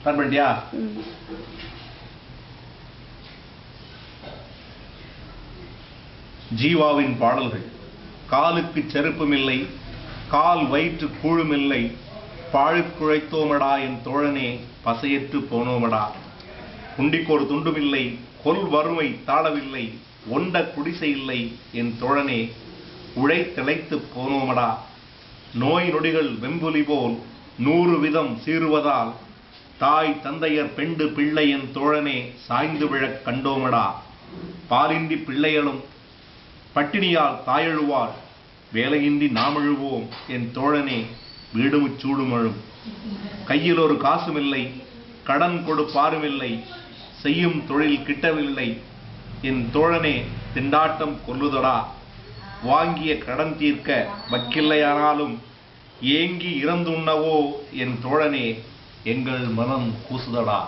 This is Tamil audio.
ஸ்டார்ட் பண்ணிட்டியா? ஜீவாவின் பாடல்கள். காலுக்கு செருப்புமில்லை, கால் வயிற்று கூழுமில்லை, பாழுக்குழைத்தோமடா என் தோழனே, பசையற்று போனோமடா. குண்டிக்கொரு துண்டுமில்லை, கொல் வறுமை தாழவில்லை, ஒண்ட குடிசை இல்லை என் தோழனே, உழைத்திழைத்து போனோமடா. நோய் நொடிகள் வெம்புலி போல் 100 விதம் சீறுவதால், தாய் தந்தையர் பெண்டு பிள்ளை என் தோழனே, சாய்ந்து விழக் கண்டோமடா. பாலின்றி பிள்ளைகளும் பட்டினியால் தாயழுவாள், வேலையின்றி நாமழுவோம் என் தோழனே, வீடும் சூடுமழும். கையில் ஒரு காசுமில்லை, கடன் கொடுப்பாருமில்லை, செய்யும் தொழில் கிட்டவில்லை என் தோழனே, திண்டாட்டம் கொல்லுதடா. வாங்கிய கடன் தீர்க்க வக்கில்லையானாலும் ஏங்கி இறந்துண்ணவோ என் தோழனே, எங்கள் மனம் கூசுதடா.